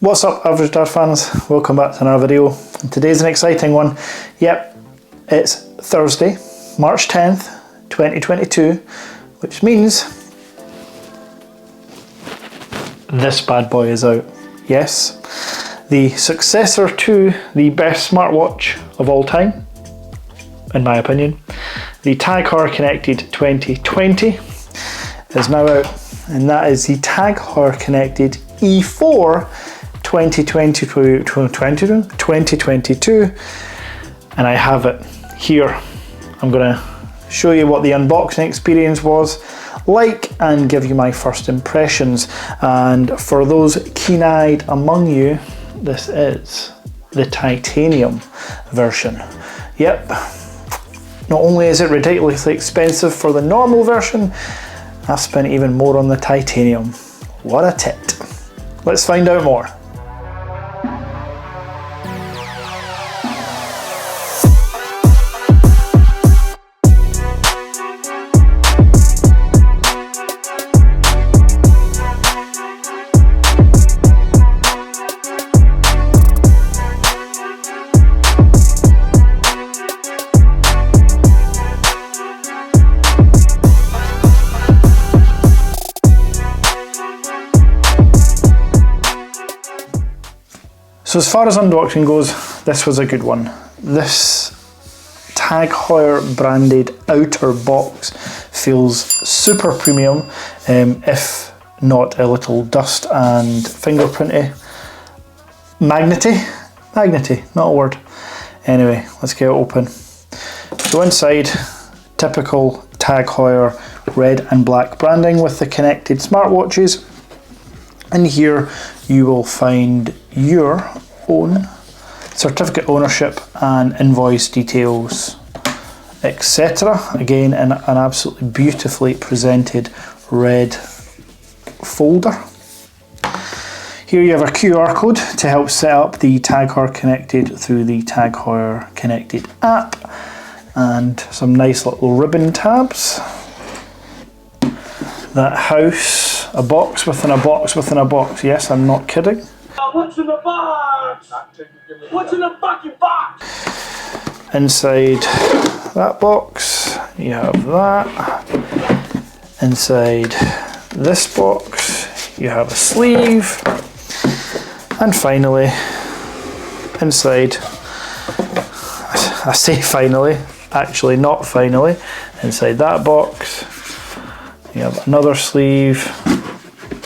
What's up, Average Dad fans? Welcome back to another video. And today's an exciting one. Yep, it's Thursday, March 10th, 2022, which means this bad boy is out. Yes, the successor to the best smartwatch of all time, in my opinion. The Heuer Connected 2020 is now out, and that is the Heuer Connected E4 2022, and I have it here. I'm gonna show you what the unboxing experience was like and give you my first impressions. And for those keen-eyed among you, this is the titanium version. Yep, not only is it ridiculously expensive for the normal version, I've spent even more on the titanium. What a tit. Let's find out more. So as far as unboxing goes, this was a good one. This Heuer branded outer box feels super premium, if not a little dust and fingerprinty. Magnety, not a word. Anyway, let's get it open. So inside, typical Heuer red and black branding with the connected smartwatches. And here you will find your own certificate ownership and invoice details, etc. Again, in an absolutely beautifully presented red folder. Here you have a QR code to help set up the Heuer Connected through the Heuer Connected app, and some nice little ribbon tabs that house a box within a box within a box. Yes, I'm not kidding. What's in the box? What's in the fucking box? Inside that box, you have that. Inside this box, you have a sleeve. And finally, inside, I say finally, actually not finally, inside that box, you have another sleeve.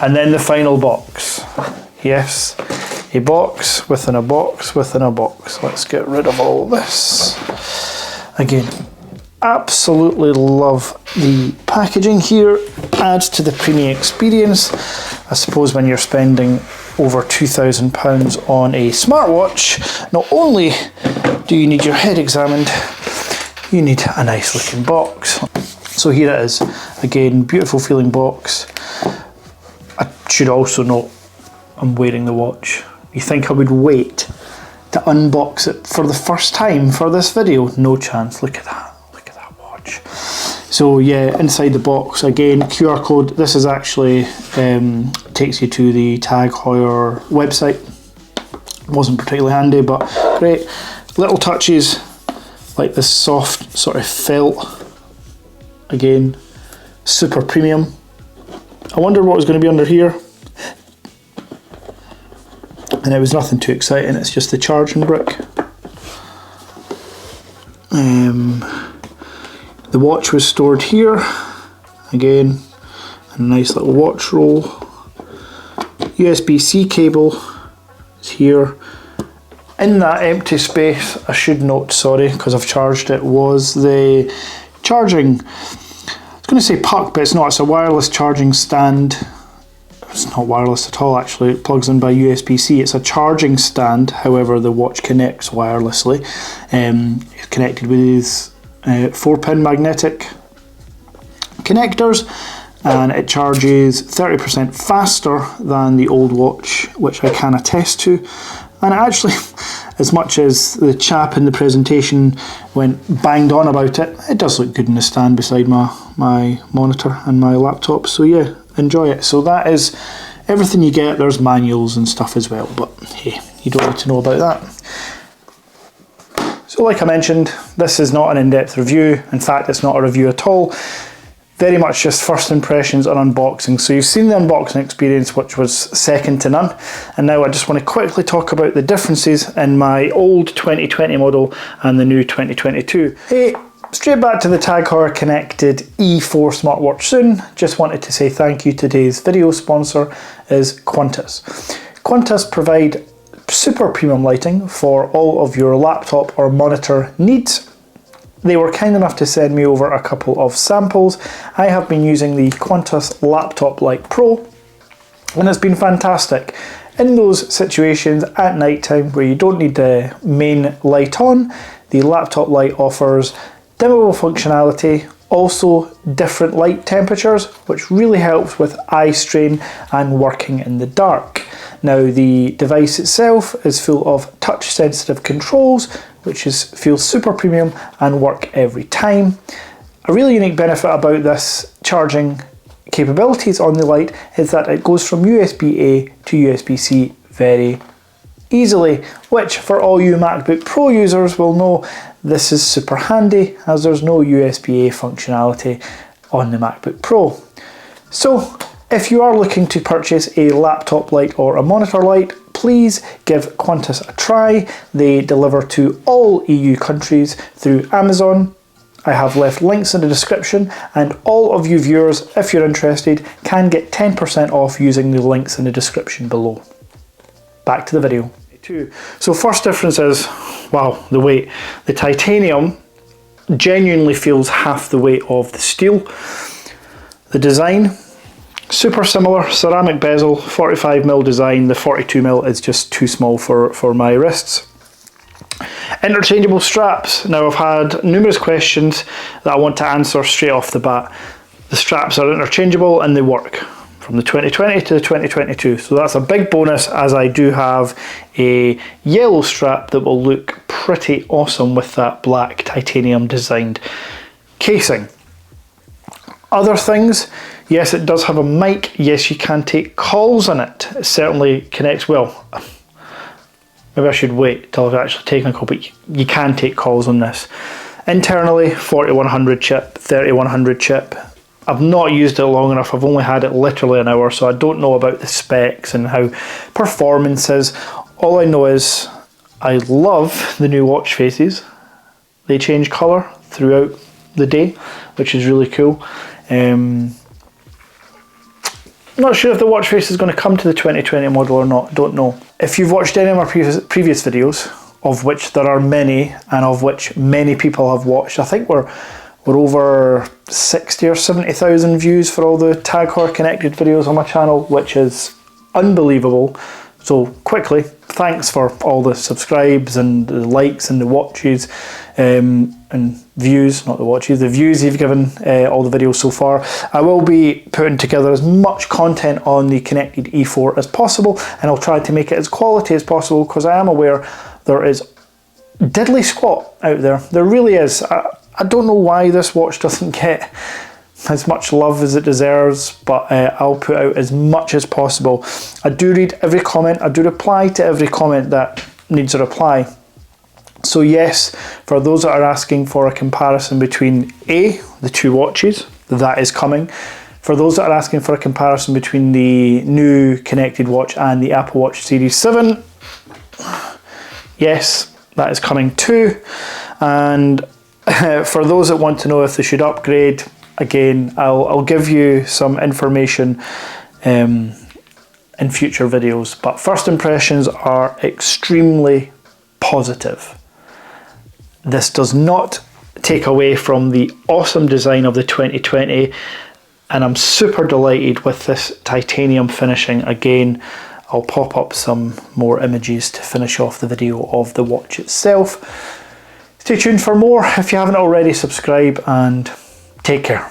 And then the final box. Yes, a box within a box within a box. Let's get rid of all this. Again, absolutely love the packaging here. Adds to the premium experience. I suppose when you're spending over £2,000 on a smartwatch, not only do you need your head examined, you need a nice looking box. So here it is. Again, beautiful feeling box. I should also note, I'm wearing the watch. You think I would wait to unbox it for the first time for this video? No chance. Look at that watch. So yeah, inside the box, again, QR code. This is actually takes you to the Heuer website. Wasn't particularly handy, but great. Little touches like this soft sort of felt. Again, super premium. I wonder what was going to be under here. And it was nothing too exciting, it's just the charging brick. The watch was stored here. Again, a nice little watch roll. USB-C cable is here. In that empty space, I should note, sorry, because I've charged it, was the charging. I was going to say puck, but it's not. It's a wireless charging stand. It's not wireless at all, actually. It plugs in by USB-C. It's a charging stand, however the watch connects wirelessly. It's connected with 4-pin magnetic connectors, and it charges 30% faster than the old watch, which I can attest to. And actually, as much as the chap in the presentation went banged on about it, it does look good in the stand beside my monitor and my laptop. So yeah, enjoy it. So that is everything you get, there's manuals and stuff as well, but hey, you don't need to know about that. So like I mentioned, this is not an in-depth review. In fact, it's not a review at all. Very much just first impressions on unboxing. So you've seen the unboxing experience, which was second to none. And now I just want to quickly talk about the differences in my old 2020 model and the new 2022. Hey, straight back to the Heuer connected E4 smartwatch soon. Just wanted to say thank you. Today's video sponsor is Quntis. Quntis provide super premium lighting for all of your laptop or monitor needs. They were kind enough to send me over a couple of samples. I have been using the Quntis Laptop Light Pro, and it's been fantastic. In those situations at night time where you don't need the main light on, the laptop light offers dimmable functionality, also different light temperatures, which really helps with eye strain and working in the dark. Now the device itself is full of touch sensitive controls, which feels super premium and work every time. A really unique benefit about this charging capabilities on the light is that it goes from USB-A to USB-C very easily, which for all you MacBook Pro users will know this is super handy as there's no USB-A functionality on the MacBook Pro. So if you are looking to purchase a laptop light or a monitor light, please give Quntis a try. They deliver to all EU countries through Amazon. I have left links in the description, and all of you viewers, if you're interested, can get 10% off using the links in the description below. Back to the video. So first difference is, wow, the weight. The titanium genuinely feels half the weight of the steel. The design, super similar, ceramic bezel, 45mm design. The 42mm is just too small for my wrists. Interchangeable straps. Now I've had numerous questions that I want to answer straight off the bat. The straps are interchangeable and they work from the 2020 to the 2022. So that's a big bonus, as I do have a yellow strap that will look pretty awesome with that black titanium designed casing. Other things, yes, it does have a mic. Yes, you can take calls on it. It certainly connects well. Maybe I should wait till I've actually taken a call, but you can take calls on this. Internally, 4100 chip, 3100 chip. I've not used it long enough. I've only had it literally an hour, so I don't know about the specs and how performance is. All I know is I love the new watch faces. They change colour throughout the day, which is really cool. Not sure if the watch face is going to come to the 2020 model or not, don't know. If you've watched any of my previous videos, of which there are many, and of which many people have watched, I think we're over 60 or 70,000 views for all the Heuer connected videos on my channel, which is unbelievable. So quickly, thanks for all the subscribes and the likes and the watches and views, not the watches, the views you've given all the videos so far. I will be putting together as much content on the connected E4 as possible, and I'll try to make it as quality as possible, because I am aware there is diddly squat out there. There really is. I don't know why this watch doesn't get as much love as it deserves, but I'll put out as much as possible. I do read every comment, I do reply to every comment that needs a reply. So yes, for those that are asking for a comparison between the two watches, that is coming. For those that are asking for a comparison between the new connected watch and the Apple Watch Series 7, yes, that is coming too. And for those that want to know if they should upgrade, again, I'll give you some information in future videos. But first impressions are extremely positive. This does not take away from the awesome design of the 2020, and I'm super delighted with this titanium finishing. Again, I'll pop up some more images to finish off the video of the watch itself. Stay tuned for more. If you haven't already, subscribe and take care.